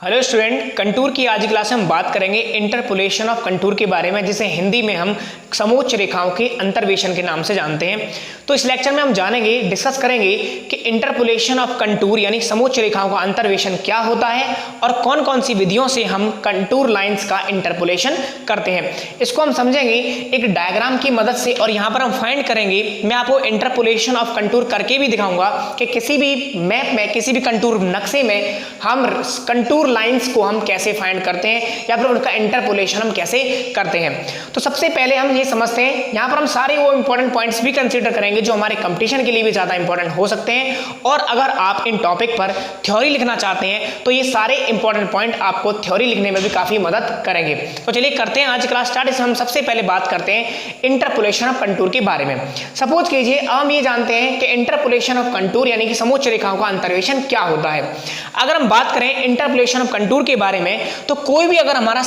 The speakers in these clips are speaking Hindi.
हेलो स्टूडेंट, कंटूर की आज की क्लास में हम बात करेंगे इंटरपोलेशन ऑफ कंटूर के बारे में, जिसे हिंदी में हम समोच्च रेखाओं के अंतर्वेशन के नाम से जानते हैं। तो इस लेक्चर में हम जानेंगे, डिस्कस करेंगे कि इंटरपोलेशन ऑफ कंटूर यानी समोच्च रेखाओं का अंतर्वेशन क्या होता है और कौन कौन सी विधियों से हम कंटूर लाइंस का इंटरपोलेशन करते हैं। इसको हम समझेंगे एक डायग्राम की मदद से, और यहाँ पर हम फाइंड करेंगे, मैं आपको इंटरपोलेशन ऑफ कंटूर करके भी दिखाऊंगा कि किसी भी मैप में, किसी भी कंटूर नक्शे में हम कंटूर लाइंस को हम कैसे फाइंड करते हैं या फिर उनका इंटरपोलेशन हम कैसे करते हैं। तो सबसे पहले हम ये समझते हैं, यहाँ पर हम सारे वो इंपॉर्टेंट पॉइंट्स भी कंसीडर करेंगे जो हमारे कंपटीशन के लिए भी ज़्यादा इंपॉर्टेंट हो सकते हैं, और अगर आप इन टॉपिक पर थ्योरी लिखना चाहते हैं तो ये सारे इंपॉर्टेंट पॉइंट आपको थ्योरी लिखने में भी काफ़ी मदद करेंगे। तो चलिए करते हैं आज क्लास स्टार्ट। इसमें हम सबसे पहले बात करते हैं इंटरपोलेशन ऑफ कंटूर के बारे में। सपोज कीजिए हम ये जानते हैं कि इंटरपोलेशन ऑफ कंटूर यानी कि समोच्च रेखाओं का अंतर्वेशन क्या होता है। अगर हम बात करें इंटरपोलेशन ऑफ कंटूर के बारे में, तो कोई भी अगर हमारा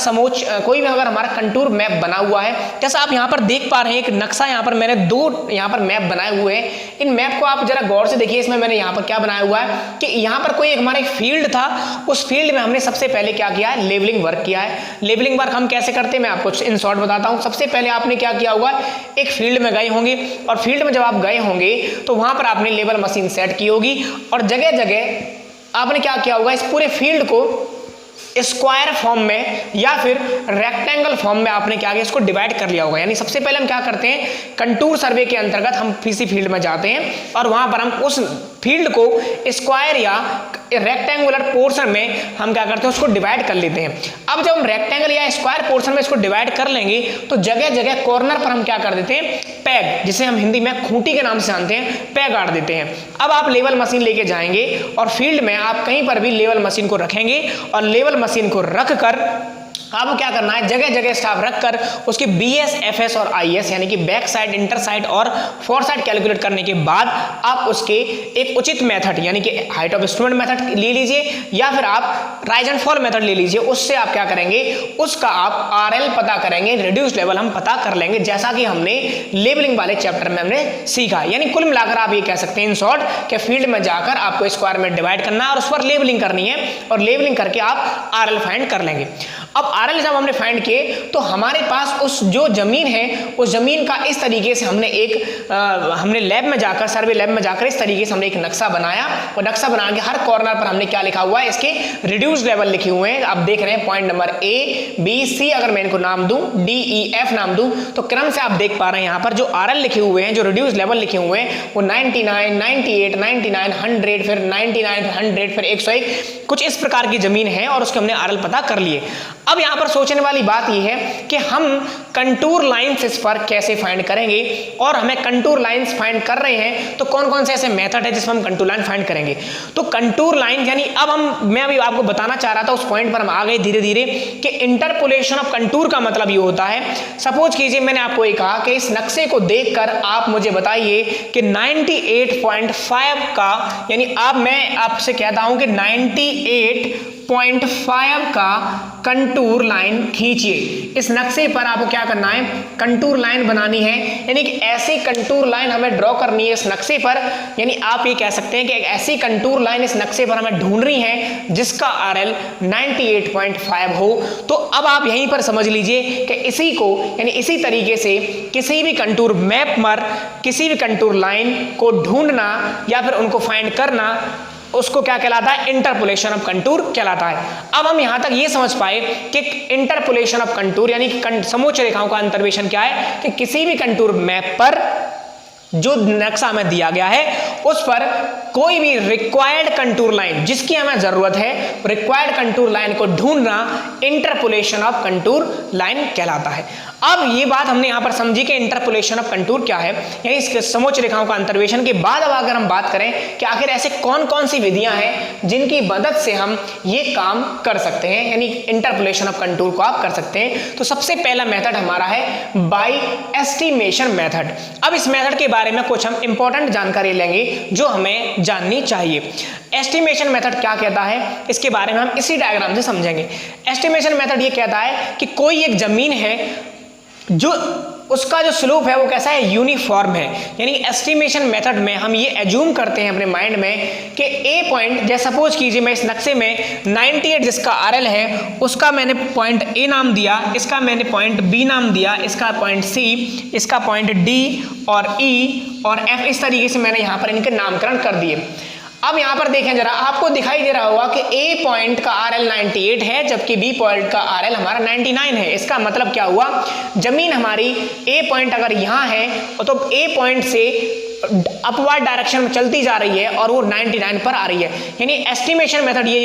कंटूर मैप बना हुआ है, जैसा आप यहाँ पर देख पा रहे हैं एक नक्शा, यहाँ पर मैंने दो यहाँ पर मैप बनाए हुए हैं। इन मैप को आप जरा गौर से देखिए। इसमें मैंने यहाँ पर क्या बनाया हुआ है कि यहाँ पर कोई हमारा एक फील्ड था, उस फील्ड में हमने सबसे पहले क्या किया है, लेवलिंग वर्क किया है। लेवलिंग वर्क हम कैसे करते हैं मैं आपको इन शॉर्ट बताता हूँ। सबसे पहले आपने क्या किया होगा, एक फील्ड में गए होंगे, और फील्ड में जब आप गए होंगे तो वहां पर आपने लेवल मशीन सेट की होगी, और जगह जगह आपने क्या किया होगा, इस पूरे फील्ड को स्क्वायर फॉर्म में या फिर रेक्टेंगल फॉर्म में आपने क्या किया, इसको डिवाइड कर लिया होगा। यानी सबसे पहले हम क्या करते हैं, कंटूर सर्वे के अंतर्गत हम किसी फील्ड में जाते हैं और वहां पर हम उस फील्ड को स्क्वायर या रेक्टेंगुलर पोर्शन में हम क्या करते हैं, उसको डिवाइड कर लेते हैं। अब जब हम रेक्टेंगल या स्क्वायर पोर्शन में इसको डिवाइड कर लेंगे तो जगह जगह कॉर्नर पर हम क्या कर देते हैं, पैग, जिसे हम हिंदी में खूंटी के नाम से जानते हैं, पैग गाड़ देते हैं। अब आप लेवल मशीन लेके जाएंगे और फील्ड में आप कहीं पर भी लेवल मशीन को रखेंगे, और लेवल मशीन को रखकर आपको क्या करना है, जगह जगह स्टाफ रखकर उसकी BS, FS और IS यानी कि बैक साइड, इंटर साइड और फोर साइड कैलकुलेट करने के बाद आप उसके एक उचित मेथड यानी कि हाइट ऑफ इंस्ट्रूमेंट मेथड ले लीजिए या फिर आप राइज एंड फॉल मेथड ले लीजिए। उससे आप क्या करेंगे, उसका आप RL पता करेंगे, रिड्यूस लेवल हम पता कर लेंगे, जैसा कि हमने लेवलिंग वाले चैप्टर में हमने सीखा। यानी कुल मिलाकर आप ये कह सकते हैं इन शॉर्ट कि फील्ड में जाकर आपको स्क्वायर में डिवाइड करना है और उस पर लेवलिंग करनी है, और लेवलिंग करके आप RL फाइंड कर लेंगे। अब RL जब हमने फाइंड किए तो हमारे पास उस जो जमीन है, उस जमीन का इस तरीके से हमने लैब में जाकर, सर्वे लैब में जाकर इस तरीके से हमने एक नक्शा बनाया, और नक्शा बना के हर कॉर्नर पर हमने क्या लिखा हुआ है, इसके रिड्यूस लेवल लिखे हुए हैं। आप देख रहे हैं point number A, B, C, अगर मैं इनको नाम दूं, D, E, F नाम दूं, तो क्रम से आप देख पा रहे हैं यहाँ पर जो RL लिखे हुए हैं, जो रिड्यूस लेवल लिखे हुए हैं, वो 99, 98, 99, 100, फिर 99, 100, फिर 101, कुछ इस प्रकार की जमीन है, और उसके हमने RL पता कर लिए। अब यहाँ पर सोचने वाली बात यह है कि हम कंटूर लाइंस इस पर कैसे फाइंड करेंगे, और हमें कंटूर लाइंस फाइंड कर रहे हैं तो कौन कौन से ऐसे मेथड है जिसमें हम कंटूर लाइन फाइंड करेंगे। तो कंटूर लाइन यानी मैं अभी आपको बताना चाह रहा था, उस पॉइंट पर हम आ गए धीरे धीरे कि इंटरपोलेशन ऑफ कंटूर का मतलब ये होता है। सपोज कीजिए मैंने आपको ये कहा कि इस नक्शे को देखकर आप मुझे बताइए कि 98.5 का, यानी मैं आपसे कहता हूं कि 98.5 का कंटूर लाइन खींचिए। इस नक्शे पर आपको क्या करना है, कंटूर लाइन बनानी है, यानी कि ऐसी कंटूर लाइन हमें ड्रॉ करनी है इस नक्शे पर। यानी आप ये कह सकते हैं कि एक ऐसी कंटूर लाइन इस नक्शे पर हमें ढूंढनी है जिसका RL 98.5 हो। तो अब आप यहीं पर समझ लीजिए कि इसी को, यानी इसी तरीके से किसी भी कंटूर मैप पर किसी भी कंटूर लाइन को ढूंढना या फिर उनको फाइंड करना, उसको क्या कहलाता है, इंटरपोलेशन ऑफ कंटूर कहलाता है। अब हम यहां तक ये समझ पाए कि इंटरपोलेशन ऑफ कंटूर यानी कि समोच्च रेखाओं का अंतर्वेशन क्या है, कि किसी भी कंटूर मैप पर जो नक्शा हमें दिया गया है उस पर कोई भी रिक्वायर्ड कंटूर लाइन जिसकी हमें जरूरत है, रिक्वायर्ड कंटूर लाइन को ढूंढना इंटरपोलेशन ऑफ कंटूर लाइन कहलाता है। अब ये बात हमने यहां पर समझी कि इंटरपोलेशन ऑफ कंटूर क्या है, यानी इसके समोच्च रेखाओं का अंतर्वेशन के बाद अब अगर हम बात करें कि आखिर ऐसे कौन कौन सी विधियां हैं जिनकी मदद से हम ये काम कर सकते हैं, यानी इंटरपोलेशन ऑफ कंटूर को आप कर सकते हैं। तो सबसे पहला मेथड हमारा है बाय एस्टिमेशन मेथड। अब इस मेथड के बारे में कुछ हम इंपॉर्टेंट जानकारी लेंगे जो हमें जाननी चाहिए। एस्टिमेशन मेथड क्या कहता है, इसके बारे में हम इसी डायग्राम से समझेंगे। एस्टिमेशन मेथड ये कहता है कि कोई एक जमीन है जो उसका जो स्लोप है वो कैसा है, यूनिफॉर्म है। यानी एस्टिमेशन मेथड में हम ये एज्यूम करते हैं अपने माइंड में कि ए पॉइंट, जैसे सपोज कीजिए मैं इस नक्शे में 98 जिसका आरएल है उसका मैंने पॉइंट ए नाम दिया, इसका मैंने पॉइंट बी नाम दिया, इसका पॉइंट सी, इसका पॉइंट डी और ई और एफ, इस तरीके से मैंने यहाँ पर इनके नामकरण कर दिए। अब यहाँ पर देखें जरा, आपको दिखाई दे रहा होगा कि ए पॉइंट का आरएल 98 है जबकि बी पॉइंट का आरएल हमारा 99 है। इसका मतलब क्या हुआ, जमीन हमारी ए पॉइंट अगर यहाँ है तो ए पॉइंट से अपवर्ड डायरेक्शन में चलती जा रही है और वो 99 पर आ रही है। यानी एस्टिमेशन मेथड ये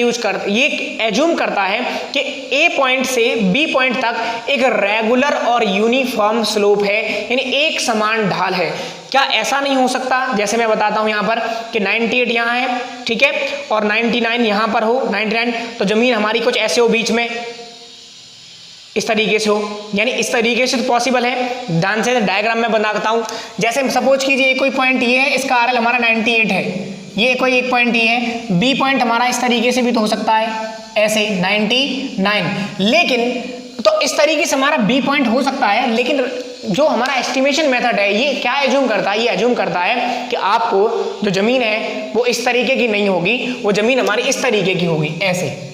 एज्यूम करता है कि ए पॉइंट से बी पॉइंट तक एक रेगुलर और यूनिफॉर्म स्लोप है, यानी एक समान ढाल है। क्या ऐसा नहीं हो सकता, जैसे मैं बताता हूं यहां पर कि 98 यहां है, ठीक है, और 99 यहां पर हो, 99 तो जमीन हमारी कुछ ऐसे हो बीच में, इस तरीके से हो, यानी इस तरीके से तो पॉसिबल है। ध्यान से डायग्राम में बनाता हूं। जैसे सपोज कीजिए कोई पॉइंट ये है, इसका आरएल हमारा 98 है, ये कोई एक पॉइंट ये है, बी पॉइंट हमारा इस तरीके से भी तो हो सकता है, ऐसे 99, लेकिन तो इस तरीके से हमारा बी पॉइंट हो सकता है। लेकिन जो हमारा एस्टिमेशन मेथड है ये क्या एज्यूम करता है, ये एज्यूम करता है कि आपको जो जमीन है वो इस तरीके की नहीं होगी, वो जमीन हमारी इस तरीके की होगी, ऐसे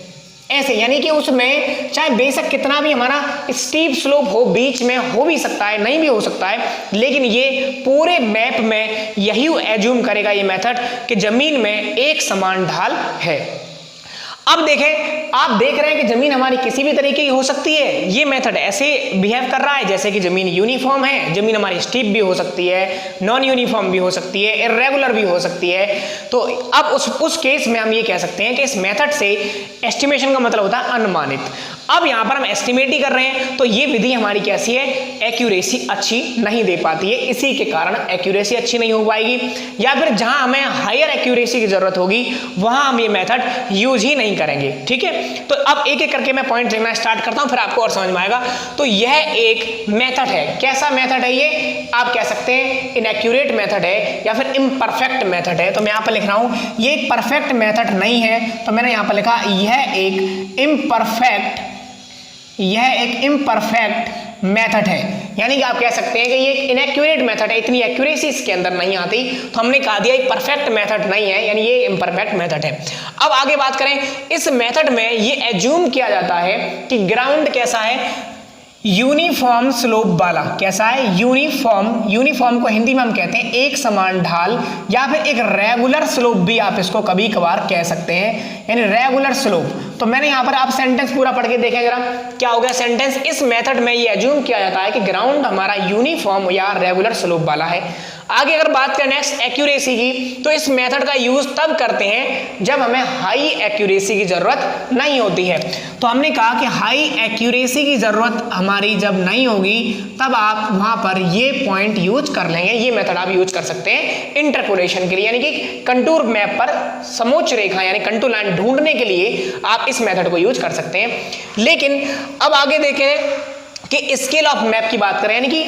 ऐसे, यानी कि उसमें चाहे बेशक कितना भी हमारा स्टीप स्लोप हो, बीच में हो भी सकता है, नहीं भी हो सकता है, लेकिन ये पूरे मैप में यही एज्यूम करेगा ये मेथड कि जमीन में एक समान ढाल है। अब देखें, आप देख रहे हैं कि जमीन हमारी किसी भी तरीके की हो सकती है। ये मेथड ऐसे बिहेव कर रहा है जैसे कि जमीन यूनिफॉर्म है, जमीन हमारी स्टीप भी हो सकती है, नॉन यूनिफॉर्म भी हो सकती है, इर्रेगुलर भी हो सकती है। तो अब उस केस में हम ये कह सकते हैं कि इस मेथड से एस्टिमेशन का मतलब होता है अनुमानित। अब यहाँ पर हम एस्टिमेट ही कर रहे हैं तो ये विधि हमारी कैसी है, एक्यूरेसी अच्छी नहीं दे पाती है। इसी के कारण एक्यूरेसी अच्छी नहीं हो पाएगी, या फिर जहां हमें हायर एक्यूरेसी की जरूरत होगी वहां हम ये मेथड यूज ही नहीं करेंगे। ठीक है, तो अब एक एक करके मैं पॉइंट लिखना स्टार्ट करता हूं, फिर आपको और समझ में आएगा। तो यह एक मेथड है, कैसा मेथड है ये, आप कह सकते हैं इनएक्यूरेट मेथड है या फिर इम्परफेक्ट मेथड है। तो मैं यहां पर लिख रहा हूं ये एक परफेक्ट मेथड नहीं है, तो मैंने यहां पर लिखा यह एक इम्परफेक्ट मेथड है। यानी कि आप कह सकते हैं कि ये एक इनएक्यूरेट मेथड है, इतनी एक्यूरेसी इसके अंदर नहीं आती, तो हमने कहा दिया एक परफेक्ट मेथड नहीं है, यानी ये इम्परफेक्ट मेथड है। अब आगे बात करें, इस मेथड में ये एज्यूम किया जाता है कि ग्राउंड कैसा है, यूनिफॉर्म स्लोप वाला। कैसा है, यूनिफॉर्म को हिंदी में हम कहते हैं एक समान ढाल, या फिर एक रेगुलर स्लोप भी आप इसको कभी कभार कह सकते हैं, यानी रेगुलर स्लोप। तो मैंने यहां पर आप सेंटेंस पूरा पढ़ के देखें जरा, क्या हो गया सेंटेंस। इस मेथड में ये एज्यूम किया जाता है कि ग्राउंड हमारा यूनिफॉर्म या रेगुलर स्लोप वाला है। आगे अगर बात करें नेक्स्ट एक्यूरेसी की, तो इस मेथड का यूज तब करते हैं जब हमें हाई एक्यूरेसी की जरूरत नहीं होती है। तो हमने कहा कि हाई एक्यूरेसी की जरूरत हमारी जब नहीं होगी तब आप वहां पर ये पॉइंट यूज कर लेंगे, ये मेथड आप यूज कर सकते हैं इंटरपोलेशन के लिए, यानी कि कंटूर मैप पर समोच्च रेखा यानी कंटूर लाइन ढूंढने के लिए आप इस मेथड को यूज कर सकते हैं। लेकिन अब आगे देखें कि स्केल ऑफ मैप की बात करें, यानी कि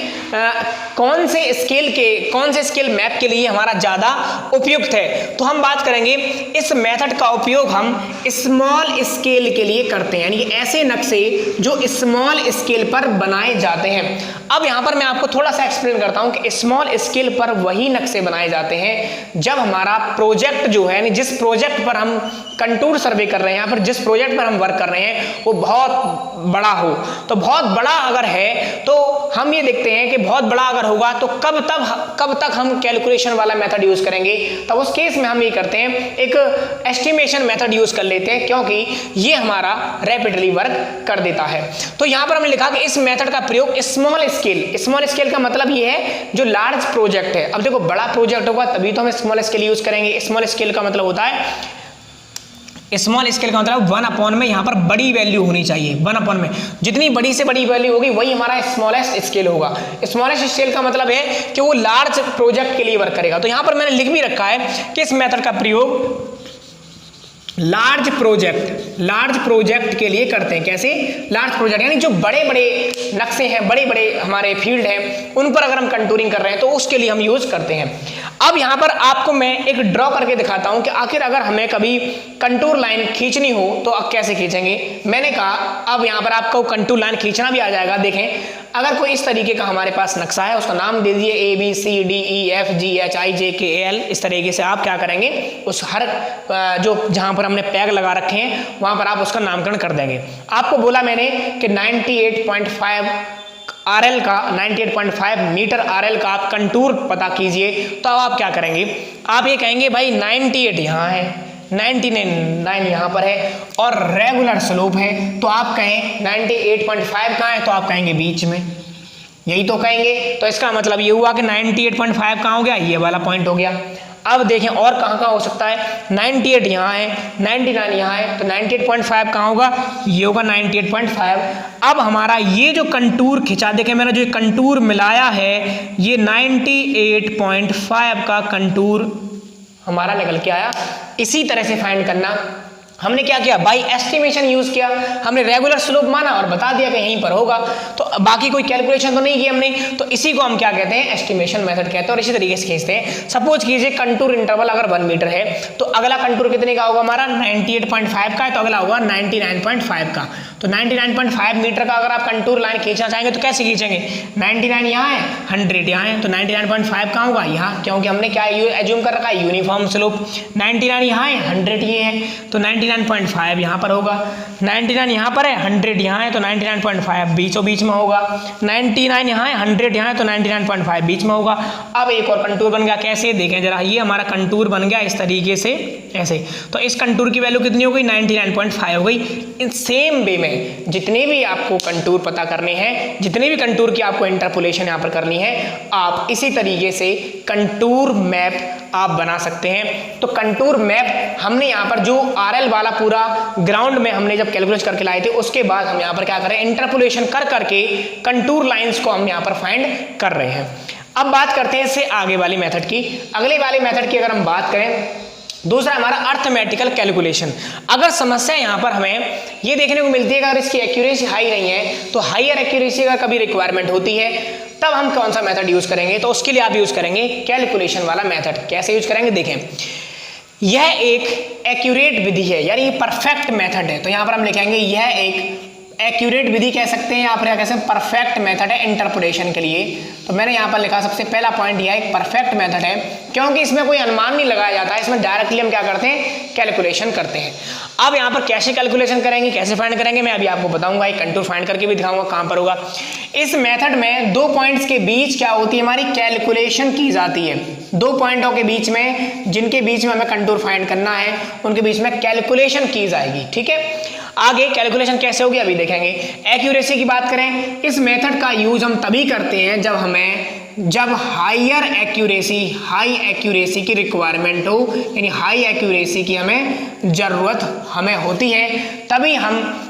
कौन से स्केल मैप के लिए हमारा ज़्यादा उपयुक्त है, तो हम बात करेंगे इस मेथड का उपयोग हम स्मॉल स्केल के लिए करते हैं, यानी कि ऐसे नक्शे जो स्मॉल स्केल पर बनाए जाते हैं। अब यहाँ पर मैं आपको थोड़ा सा एक्सप्लेन करता हूँ कि स्मॉल स्केल पर वही नक्शे बनाए जाते हैं जब हमारा प्रोजेक्ट जो है, यानी जिस प्रोजेक्ट पर हम कंटूर सर्वे कर रहे हैं या फिर जिस प्रोजेक्ट पर हम वर्क कर रहे हैं वो बहुत बड़ा हो। तो बहुत बड़ा अगर है तो हम ये देखते हैं कि बहुत बड़ा अगर होगा तो कब तक हम कैलकुलेशन वाला मेथड यूज करेंगे, तो उस केस में हम ये करते हैं एक एस्टिमेशन मेथड यूज कर लेते हैं, क्योंकि ये हमारा रैपिडली वर्क कर देता है। तो यहां पर हमने लिखा कि इस मेथड का प्रयोग स्मॉल स्केल का मतलब ये है जो लार्ज प्रोजेक्ट है। अब देखो बड़ा प्रोजेक्ट होगा तभी तो हम स्मॉल स्केल यूज करेंगे। स्मॉल स्केल का मतलब होता है, स्मॉल स्केल का मतलब 1 में यहाँ पर बड़ी वैल्यू होनी चाहिए। 1 में जितनी बड़ी से बड़ी वैल्यू होगी वही हमारा स्मॉलेस्ट स्केल होगा। स्मॉलेस्ट स्केल का मतलब है कि वो लार्ज प्रोजेक्ट के लिए वर्क करेगा। तो यहाँ पर मैंने लिख भी रखा है कि इस मेथड का प्रयोग लार्ज प्रोजेक्ट के लिए करते हैं। कैसे, लार्ज प्रोजेक्ट यानी जो बड़े बड़े नक्शे हैं, बड़े बड़े हमारे फील्ड हैं, उन पर अगर हम कंटूरिंग कर रहे हैं तो उसके लिए हम यूज करते हैं। अब यहाँ पर आपको मैं एक ड्रॉ करके दिखाता हूँ कि आखिर अगर हमें कभी कंटूर लाइन खींचनी हो तो अब कैसे खींचेंगे। मैंने कहा अब यहाँ पर आपको कंटूर लाइन खींचना भी आ जाएगा। देखें, अगर कोई इस तरीके का हमारे पास नक्शा है, उसका नाम दे दीजिए ABCDEFGHIJKL। इस तरीके से आप क्या करेंगे, उस हर जो जहाँ पर हमने पैग लगा रखे हैं वहाँ पर आप उसका नामकरण कर देंगे। आपको बोला मैंने कि 98.5 RL का 98.5 मीटर RL का आप कंटूर पता कीजिए। तो अब आप क्या करेंगे, आप ये कहेंगे भाई 98 यहाँ है, 99 यहाँ पर है और रेगुलर स्लोप है, तो आप कहें 98.5 कहाँ है, तो आप कहेंगे बीच में, यही तो कहेंगे। तो इसका मतलब ये हुआ कि 98.5 कहाँ हो गया, ये वाला पॉइंट हो गया। अब देखें और कहाँ हो सकता है, 98 यहाँ है, 99 यहाँ है, तो 98.5 कहाँ होगा, ये होगा 98.5। अब हमारा ये जो कंटूर खिंचा, देखें मैंने जो कंटूर मिलाया है, ये 98.5 का कंटूर हमारा निकल के आया। इसी तरह से फाइंड करना, हमने क्या किया भाई, एस्टिमेशन यूज किया, हमने रेगुलर स्लोप माना और बता दिया कि यहीं पर होगा, तो बाकी कोई कैलकुलेशन तो नहीं की हमने, तो इसी को हम क्या कहते हैं, एस्टिमेशन मेथड कहते हैं। और इसी तरीके से खींचते हैं। सपोज कीजिए कंटूर इंटरवल अगर 1 मीटर है, तो अगला कंटूर कितने का होगा हमारा, 98.5 का है, तो अगला होगा 99.5 का। तो 99.5 मीटर का अगर आप कंटूर लाइन खींचना चाहेंगे तो कैसे खींचेंगे, 99 यहाँ है, 100 यहाँ है, तो 99.5 कहाँ होगा, यहाँ, क्योंकि हमने क्या एज्यूम कर रखा है, यूनिफॉर्म स्लोप। 99 यहाँ है, 100 ये है, तो 99.5 यहाँ पर होगा, 99 यहाँ पर है, 100 यहाँ है, तो 99.5 बीचों बीच में होगा, 99 यहाँ है, 100 यहाँ है, तो 99.5 बीच में होगा। अब एक और कंटूर बन गया, कैसे देखें जरा, ये हमारा कंटूर बन गया इस तरीके से, ऐसे। तो इस कंटूर की वैल्यू कितनी हो गई, 99.5 हो गई। इन सेम वे में जितने भी आपको कंटूर पता करने हैं, जितने भी कंटूर की आपको इंटरपोलेशन यहाँ पर करनी है, आप इसी तरीके से कंटूर मैप आप बना सकते हैं। तो कंटूर मैप हमने यहाँ पर जो RL वाला पूरा ग्राउंड में हमने जब कैलकुलेट करके लाए थे, उसके बाद हम यहाँ पर क्या करें, इंटरपोलेशन कर करके कंटूर लाइंस को हम यहाँ पर फाइंड कर रहे हैं। अब बात करते हैं इससे आगे वाली मेथड की। अगले वाले मेथड की अगर हम बात करें, दूसरा हमारा अर्थमेटिकल कैलकुलेशन। अगर समस्या यहाँ पर हमें ये देखने को मिलती है कि अगर इसकी एक्यूरेसी हाई नहीं है, तो हाईयर एक्यूरेसी का कभी रिक्वायरमेंट होती है, तब हम कौन सा मेथड यूज करेंगे, तो उसके लिए आप यूज करेंगे कैलकुलेशन वाला मेथड। कैसे यूज करेंगे, देखें, यह एक एक्यूरेट विधि है, यानी ये परफेक्ट मेथड है। तो यहाँ पर हम लिखेंगे यह एक एक्यूरेट विधि कह सकते हैं, यहाँ पर क्या कह सकते हैं, परफेक्ट मेथड है इंटरपोलेशन के लिए। तो मैंने यहाँ पर लिखा सबसे पहला पॉइंट यह एक परफेक्ट मेथड है, क्योंकि इसमें कोई अनुमान नहीं लगाया जाता है, इसमें डायरेक्टली हम क्या करते हैं, कैलकुलेशन करते हैं। अब यहाँ पर कैसे कैलकुलेशन करेंगे, कैसे फाइंड करेंगे, मैं अभी आपको बताऊंगा, एक कंटूर फाइंड करके भी दिखाऊंगा कहाँ पर होगा। इस मेथड में 2 पॉइंट्स के बीच क्या होती है, हमारी कैलकुलेशन की जाती है। 2 पॉइंटों के बीच में, जिनके बीच में हमें कंटूर फाइंड करना है, उनके बीच में कैलकुलेशन की जाएगी। ठीक है, आगे कैलकुलेशन कैसे होगी अभी देखेंगे। एक्यूरेसी की बात करें, इस मेथड का यूज हम तभी करते हैं जब हाई एक्यूरेसी की रिक्वायरमेंट हो, यानी हाई एक्यूरेसी की हमें जरूरत हमें होती है, तभी हम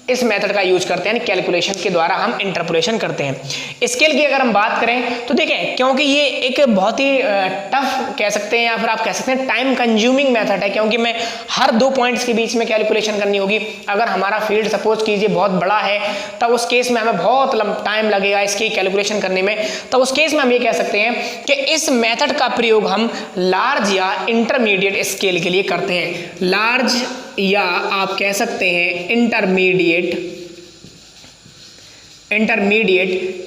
इस मेथड का यूज करते हैं, कैलकुलेशन के द्वारा हम इंटरपोलेशन करते हैं। स्केल की अगर हम बात करें तो देखें, क्योंकि ये एक बहुत ही टफ कह सकते हैं, या फिर आप कह सकते हैं टाइम कंज्यूमिंग मेथड है, क्योंकि मैं हर 2 पॉइंट्स के बीच में कैलकुलेशन करनी होगी। अगर हमारा फील्ड सपोज कीजिए बहुत बड़ा है, तब उस केस में हमें बहुत टाइम लगेगा इसकी कैलकुलेशन करने में। तो उस केस में हम ये कह सकते हैं कि इस मेथड का प्रयोग हम लार्ज या इंटरमीडिएट स्केल के लिए करते हैं। लार्ज या आप कह सकते हैं इंटरमीडिएट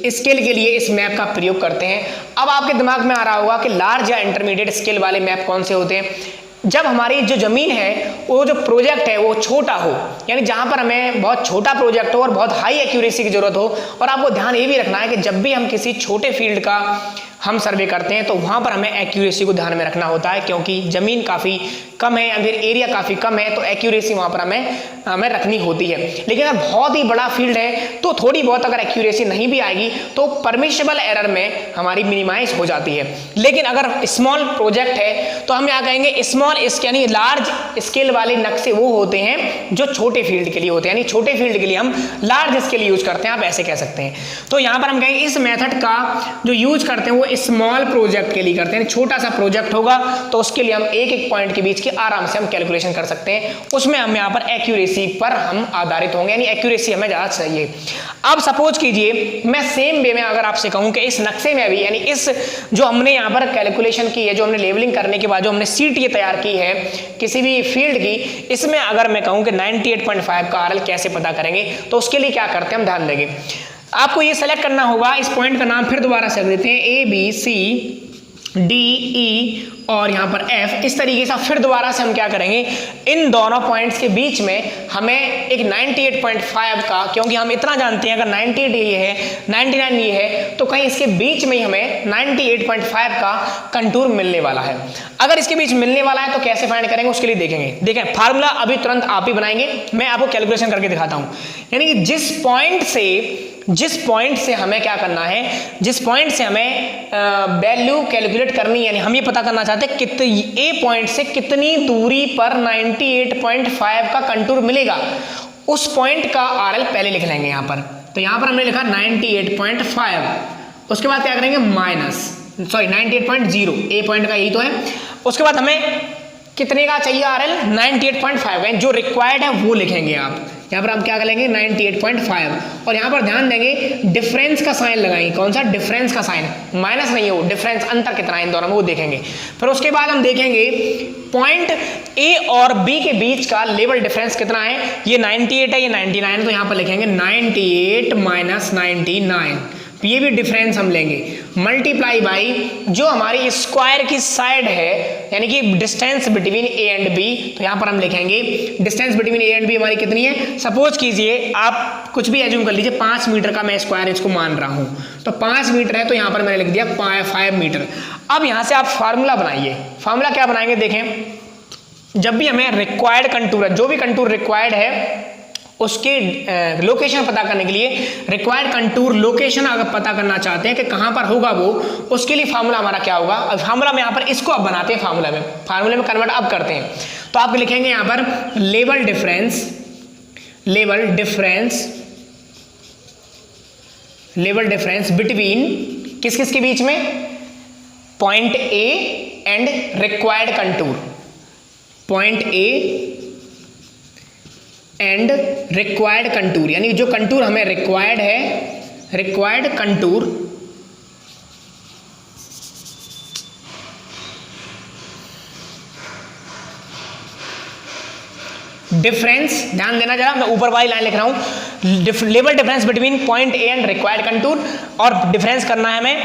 स्केल के लिए इस मैप का प्रयोग करते हैं। अब आपके दिमाग में आ रहा होगा कि लार्ज या इंटरमीडिएट स्केल वाले मैप कौन से होते हैं, जब हमारी जो जमीन है, वो जो प्रोजेक्ट है वो छोटा हो, यानी जहां पर हमें बहुत छोटा प्रोजेक्ट हो और बहुत हाई एक्यूरेसी की जरूरत हो। और आपको ध्यान ये भी रखना है कि जब भी हम किसी छोटे फील्ड का हम सर्वे करते हैं, तो वहां पर हमें एक्यूरेसी को ध्यान में रखना होता है, क्योंकि जमीन काफी कम है या फिर एरिया काफी कम है, तो एक्यूरेसी वहां पर हमें रखनी होती है। लेकिन अगर बहुत ही बड़ा फील्ड है, तो थोड़ी बहुत अगर एक्यूरेसी नहीं भी आएगी, तो परमिशबल एरर में हमारी मिनिमाइज हो जाती है। लेकिन अगर स्मॉल प्रोजेक्ट है, तो हम यहाँ कहेंगे स्मॉल यानी लार्ज स्केल वाले नक्शे वो होते हैं जो छोटे फील्ड के लिए होते हैं, यानी छोटे फील्ड के लिए हम लार्ज स्केल यूज करते हैं, आप ऐसे कह सकते हैं। तो यहाँ पर हम कहेंगे इस मेथड का जो यूज करते हैं वो स्मॉल प्रोजेक्ट के लिए करते हैं, छोटा सा प्रोजेक्ट होगा तो उसके लिए हम एक एक पॉइंट के बीच की आराम से हम कैलकुलेशन कर सकते हैं, उसमें हम यहाँ पर एक्यूरेसी पर हम आधारित होंगे, यानी एक्यूरेसी हमें ज़्यादा चाहिए। अब सपोज कीजिए मैं सेम वे में अगर आपसे कहूँ कि इस नक्शे में अभी, यानी इस जो हमने यहाँ पर कैलकुलेशन की है, जो हमने लेवलिंग करने के बाद जो हमने सीट ये तैयार की है किसी भी फील्ड की, इसमें अगर मैं कहूँ कि 98.5 का आरएल कैसे पता करेंगे, तो उसके लिए क्या करते हैं हम ध्यान देंगे। आपको ये सेलेक्ट करना होगा, इस पॉइंट का नाम फिर दोबारा से देते हैं A B C D E और यहाँ पर एफ, इस तरीके से फिर दोबारा से हम क्या करेंगे, इन दोनों पॉइंट्स के बीच में हमें एक 98.5 का, क्योंकि हम इतना जानते हैं अगर 98 ये है 99 ये है तो कहीं इसके बीच में ही हमें 98.5 का कंटूर मिलने वाला है। अगर इसके बीच मिलने वाला है तो कैसे फाइंड करेंगे उसके लिए देखेंगे। देखें फार्मूला अभी तुरंत आप ही बनाएंगे, मैं आपको कैलकुलेशन करके दिखाता हूं। यानी कि जिस पॉइंट से हमें क्या करना है, जिस पॉइंट से हमें वैल्यू कैलकुलेट करनी है, यानी हम ये पता करना चाहते हैं कितनी ए पॉइंट से कितनी दूरी पर 98.5 का कंटूर मिलेगा, उस पॉइंट का आरएल पहले लिख लेंगे यहाँ पर। तो यहाँ पर हमने लिखा 98.5, उसके बाद क्या करेंगे माइनस 98.0, ए पॉइंट का यही तो है। उसके बाद हमें कितने का चाहिए आरएल, 98.5, जो रिक्वायर्ड है वो लिखेंगे आप। यहाँ पर हम क्या करेंगे 98.5, और यहाँ पर ध्यान देंगे डिफरेंस का साइन लगाएंगे। कौन सा डिफरेंस का साइन, माइनस नहीं हो, डिफरेंस अंतर कितना है इन दोनों में वो देखेंगे। फिर उसके बाद हम देखेंगे पॉइंट ए और बी के बीच का लेवल डिफरेंस कितना है, ये 98 है ये 99, तो यहाँ पर लिखेंगे 98 माइनस 99, ये भी डिफरेंस हम लेंगे, मल्टीप्लाई बाई जो हमारी स्क्वायर की साइड है, यानी कि distance between A and B. तो यहां पर हम लिखेंगे distance between A and B हमारी कितनी है, सपोज कीजिए आप कुछ भी एज्यूम कर लीजिए, 5 मीटर का मैं स्क्वायर इसको मान रहा हूं, तो 5 मीटर है तो यहां पर मैंने लिख दिया 5 मीटर। अब यहां से आप फार्मूला बनाइए, फार्मूला क्या बनाएंगे, देखें जब भी हमें रिक्वायर्ड कंटूर है, जो भी कंटूर रिक्वायर्ड है उसके लोकेशन पता करने के लिए, रिक्वायर्ड कंटूर लोकेशन अगर पता करना चाहते हैं कि कहां पर होगा वो, उसके लिए फार्मूला हमारा क्या होगा। अब फार्मूला में यहां पर इसको अब बनाते हैं, फार्मूले में कन्वर्ट अब करते हैं। तो आप लिखेंगे यहां पर लेवल डिफरेंस बिटवीन किस किस के बीच में, point A and required contour, point A and required contour, यानी जो कंटूर हमें रिक्वायर्ड है, रिक्वायर्ड कंटूर डिफरेंस, ध्यान देना जरा, मैं ऊपर वाली लाइन लिख रहा हूं, level difference between point A and required contour, और डिफरेंस करना है हमें,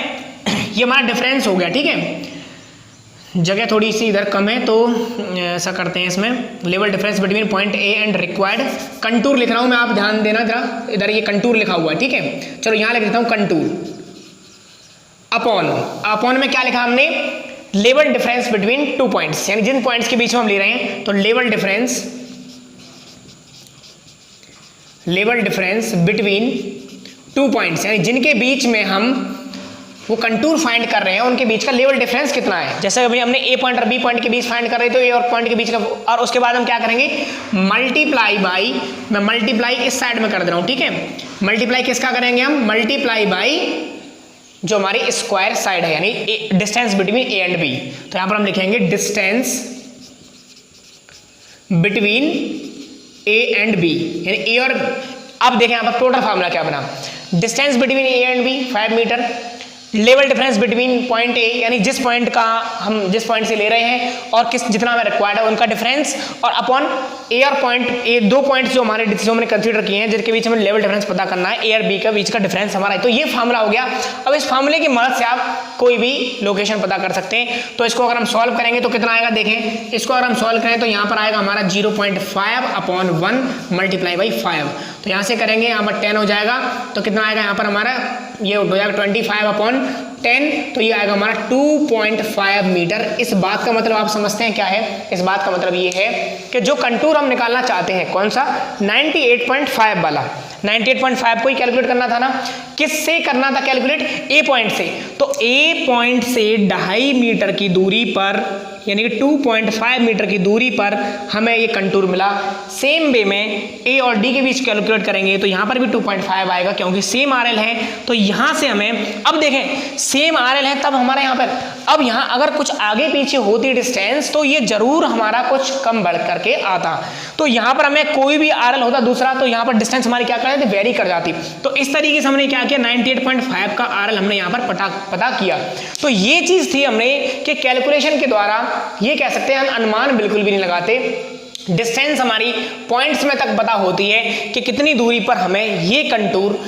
ये हमारा डिफरेंस हो गया, ठीक है। जगह थोड़ी सी इधर कम है तो ऐसा करते हैं, इसमें level difference between point A and required contour लिख रहा हूं मैं, आप ध्यान देना जरा, इधर ये कंटूर लिखा हुआ है, ठीक है। चलो यहां लिख देता हूं कंटूर, अपॉन में क्या लिखा हमने, लेवल डिफरेंस बिटवीन 2 पॉइंट्स, यानी जिन पॉइंट्स के बीच में हम ले रहे हैं, तो लेवल डिफरेंस बिटवीन 2 पॉइंट्स, यानी जिनके बीच में हम वो कंटूर फाइंड कर रहे हैं उनके बीच का लेवल डिफरेंस कितना है। जैसे अभी हमने ए पॉइंट और बी पॉइंट के बीच फाइंड कर रहे थे, तो ए और पॉइंट के बीच का, और उसके बाद हम क्या करेंगे मल्टीप्लाई बाई, मैं मल्टीप्लाई इस साइड में कर दे रहा हूं, ठीक है। मल्टीप्लाई किसका करेंगे हम, मल्टीप्लाई बाई जो हमारी स्क्वायर साइड है, यानी distance between A and B. तो यहां पर हम लिखेंगे distance between A and B, यानी ए और, अब देखें यहां पर टोटल फार्मूला क्या बना, distance between A and B 5 metre, level difference between point A, यानी जिस पॉइंट का हम जिस पॉइंट से ले रहे हैं और किस जितना हमें रिक्वायर्ड है उनका डिफरेंस, और अपॉन ए और पॉइंट ए, 2 पॉइंट्स जो हमारे जो हमने कंसीडर किए हैं जिनके बीच हमें लेवल डिफरेंस पता करना है, ए और बी का बीच का डिफरेंस हमारा है। तो ये फार्मूला हो गया। अब इस फार्मूले की मदद से आप कोई भी लोकेशन पता कर सकते हैं। तो इसको अगर हम सॉल्व करेंगे तो कितना आएगा, देखें इसको अगर हम सॉल्व करें तो यहाँ पर आएगा हमारा 0.5 अपॉन 1 मल्टीप्लाई बाई 5। तो यहाँ से करेंगे, यहाँ पर 10 हो जाएगा, तो कितना आएगा यहाँ पर हमारा, ये हो जाएगा 25 अपॉन 10, तो ये आएगा हमारा 2.5 मीटर। इस बात का मतलब आप समझते हैं क्या है, इस बात का मतलब ये है कि जो कंटूर हम निकालना चाहते हैं, कौन सा 98.5 वाला, 98.5 को ही कैलकुलेट करना था ना, किससे करना था कैलकुलेट, ए पॉइंट से। तो ए पॉइंट से 2.5 मीटर की दूरी पर यानी कि 2.5 मीटर की दूरी पर हमें ये कंटूर मिला। सेम वे में ए और डी के बीच कैलकुलेट करेंगे तो यहाँ पर भी 2.5 आएगा, क्योंकि सेम आरएल है। तो यहाँ से हमें, अब देखें सेम आरएल है तब हमारे यहाँ पर, अब यहाँ अगर कुछ आगे पीछे होती डिस्टेंस तो ये जरूर हमारा कुछ कम बढ़ करके आता। तो यहाँ पर हमें कोई भी आरएल होता दूसरा तो यहाँ पर डिस्टेंस हमारी क्या कर जाती, वेरी कर जाती। तो इस तरीके से हमने क्या किया, 98.5 का आरएल हमने यहाँ पर पता किया। तो ये चीज थी हमने कि कैलकुलेशन के द्वारा ये कह सकते हैं हम अनुमान बिल्कुल भी नहीं लगाते, डिस्टेंस हमारी पॉइंट्स में तक पता होती है कि कितनी दूरी पर हमें ये कंटूर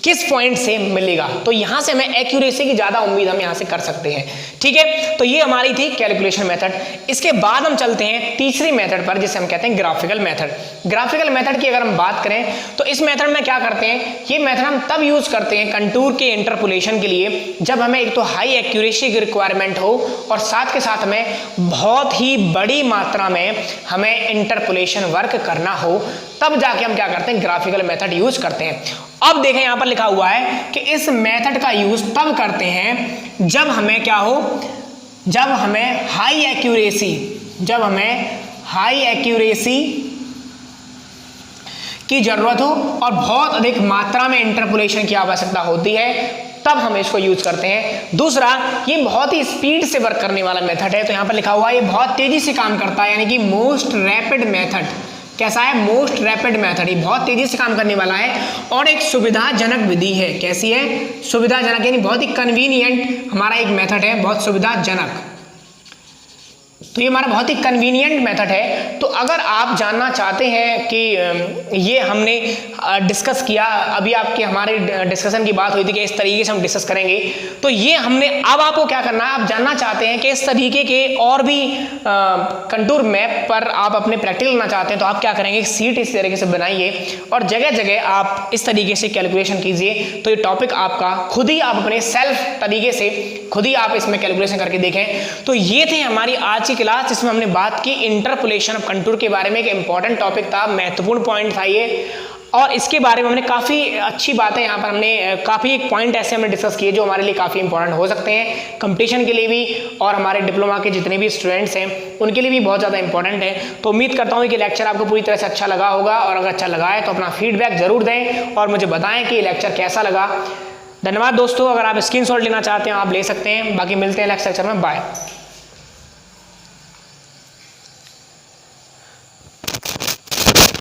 किस पॉइंट से मिलेगा। तो यहां से हमें एक्यूरेसी की ज्यादा उम्मीद हम यहां से कर सकते हैं। ठीक है, तो ये हमारी थी कैलकुलेशन मेथड। इसके बाद हम चलते हैं तीसरी मेथड पर, जिसे हम कहते हैं ग्राफिकल मेथड। ग्राफिकल मेथड की अगर हम बात करें तो इस मेथड में क्या करते हैं, ये मेथड हम तब यूज करते हैं कंटूर के इंटरपोलेशन के लिए जब हमें एक तो हाई एक्यूरेसी की रिक्वायरमेंट हो और साथ के साथ में बहुत ही बड़ी मात्रा में हमें इंटरपोलेशन वर्क करना हो, तब जाके हम क्या करते हैं, ग्राफिकल मेथड यूज करते हैं। अब देखें यहां पर लिखा हुआ है कि इस मेथड का यूज तब करते हैं जब हमें क्या हो, जब हमें हाई एक्यूरेसी की जरूरत हो और बहुत अधिक मात्रा में इंटरपोलेशन की आवश्यकता होती है, तब हम इसको यूज करते हैं। दूसरा, ये बहुत ही स्पीड से वर्क करने वाला मेथड है। तो यहां पर लिखा हुआ है ये बहुत तेजी से काम करता है, यानी कि मोस्ट रैपिड मेथड। कैसा है, मोस्ट रैपिड मेथड, ये बहुत तेजी से काम करने वाला है और एक सुविधाजनक विधि है। कैसी है, सुविधाजनक, यानी बहुत ही कन्वीनियंट हमारा एक मेथड है, बहुत सुविधाजनक। तो ये हमारा बहुत ही कन्वीनियंट मेथड है। तो अगर आप जानना चाहते हैं कि ये हमने डिस्कस किया, अभी आपके हमारे डिस्कशन की बात हुई थी कि इस तरीके से हम डिस्कस करेंगे, तो ये हमने, अब आपको क्या करना है, आप जानना चाहते हैं कि इस तरीके के और भी कंटूर मैप पर आप अपने प्रैक्टिकल करना चाहते हैं, तो आप क्या करेंगे, सीट इस तरीके से बनाइए और जगह जगह आप इस तरीके से कैलकुलेशन कीजिए। तो ये टॉपिक आपका खुद ही आप अपने सेल्फ तरीके से खुद ही आप इसमें कैलकुलेशन करके देखें। तो ये थे हमारी आज की क्लास, जिसमें हमने बात की इंटरपोलेशन ऑफ कंटूर के बारे में। एक इंपॉर्टेंट टॉपिक था, महत्वपूर्ण पॉइंट था ये, और इसके बारे में हमने काफी अच्छी बातें यहाँ पर हमने काफी एक पॉइंट ऐसे हमने डिस्कस किए जो हमारे लिए काफी इंपॉर्टेंट हो सकते हैं कंपटीशन के लिए भी, और हमारे डिप्लोमा के जितने भी स्टूडेंट्स हैं उनके लिए भी बहुत ज्यादा इंपॉर्टेंट है। तो उम्मीद करता हूँ कि लेक्चर आपको पूरी तरह से अच्छा लगा होगा, और अगर अच्छा लगा है तो अपना फीडबैक जरूर दें और मुझे बताएं कि ये लेक्चर कैसा लगा। धन्यवाद दोस्तों, अगर आप स्क्रीनशॉट लेना चाहते हैं आप ले सकते हैं। बाकी मिलते हैं नेक्स्ट लेक्चर में, बाय।